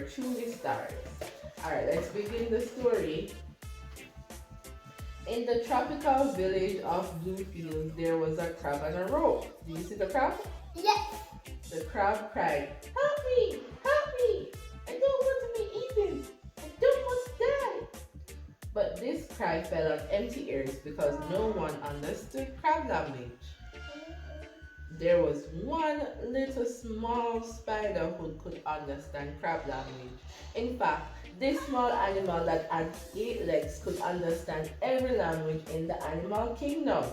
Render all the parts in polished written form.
truly stars. Alright, let's begin the story. In the tropical village of Bluefields, there was a crab and a rope. Do you see the crab? Yes. The crab cried, "Help me! Help me! I don't want to be eaten! I don't want to die!" But this cry fell on empty ears because no one understood crab language. There was one little small spider who could understand crab language. In fact, this small animal that had 8 legs could understand every language in the animal kingdom.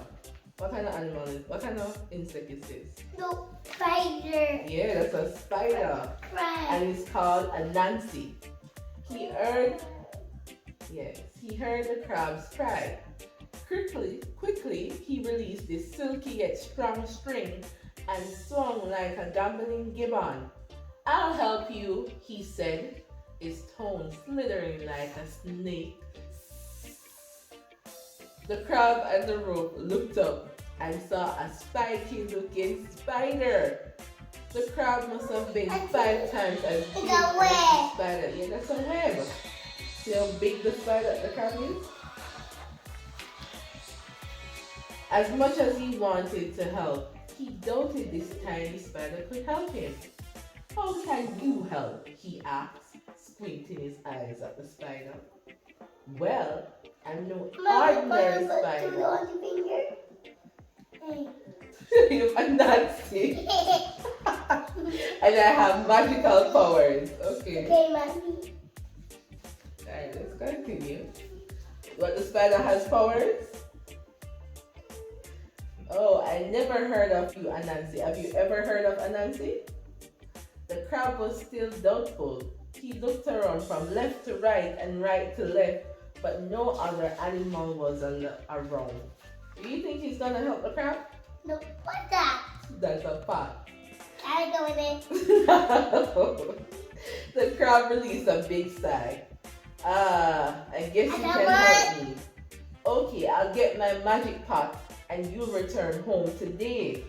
What kind of animal is? What kind of insect is this? No, spider. Yeah, that's a spider, Crab. and it's called Anancy. He heard, yes, he heard the crabs cry. Quickly, he released the silky yet strong string and swung like a gambling gibbon. "I'll help you," he said, his tone slithering like a snake. The crab and the rope looked up and saw a spiky looking spider. The crab must have been 5 times as big as the spider. Yeah, that's a web. See how big the crab is? As much as he wanted to help, he doubted this tiny spider could help him. "How can you help?" he asked, squinting his eyes at the spider. "Well, I'm no ordinary spider." I'm Nancy. And I have magical powers. Okay. Okay, mommy. Alright, let's continue. What, the spider has powers? Oh, I never heard of you, Anansi. Have you ever heard of Anansi? The crab was still doubtful. He looked around from left to right and right to left, but no other animal was around. Do you think he's gonna help the crab? No, what's that? That's a pot. I go with it. The crab released a big sigh. I guess you can help me. "Okay, I'll get my magic pot and you'll return home today."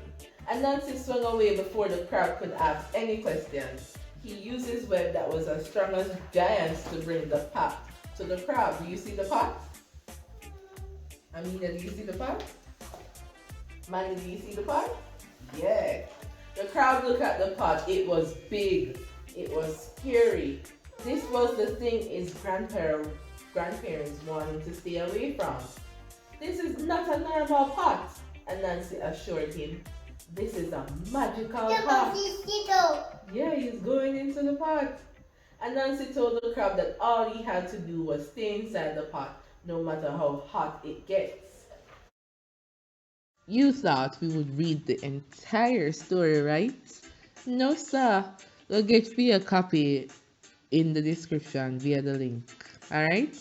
And Nancy swung away before the crab could ask any questions. He used his web that was as strong as giants to bring the pot to the crab. Do you see the pot? Amina, do you see the pot? Manny, do you see the pot? Yeah. The crowd looked at the pot. It was big. It was scary. This was the thing his grandparents wanted to stay away from. "This is not a normal pot," Anansi assured him. "This is a magical pot." Yeah, he's going into the pot. Anansi told the crab that all he had to do was stay inside the pot, no matter how hot it gets. You thought we would read the entire story, right? No, sir. We'll get you a copy in the description via the link. Alright?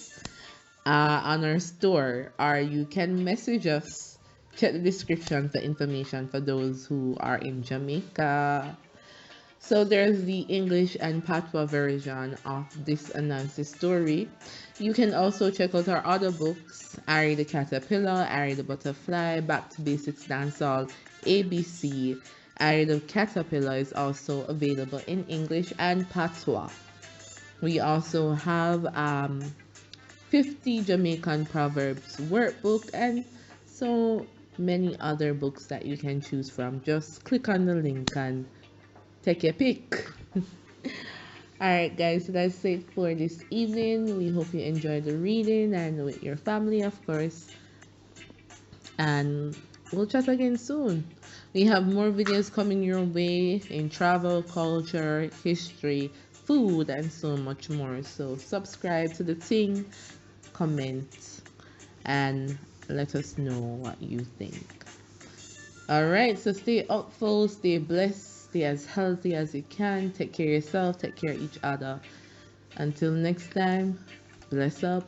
On our store, or you can message us. Check the description for information for those who are in Jamaica. So there's the English and Patois version of this Anansi story. You can also check out our other books, Ari the Caterpillar, Ari the Butterfly, Back to Basics Dancehall, ABC. Ari the Caterpillar is also available in English and Patois. We also have 50 Jamaican Proverbs workbook and so many other books that you can choose from. Just click on the link and take your pick. Alright guys, so that's it for this evening. We hope you enjoyed the reading and with your family, of course. And we'll chat again soon. We have more videos coming your way in travel, culture, history, food, and so much more. So subscribe to the thing, comment, and let us know what you think. Alright, so stay hopeful, stay blessed, stay as healthy as you can. Take care of yourself, take care of each other. Until next time, bless up.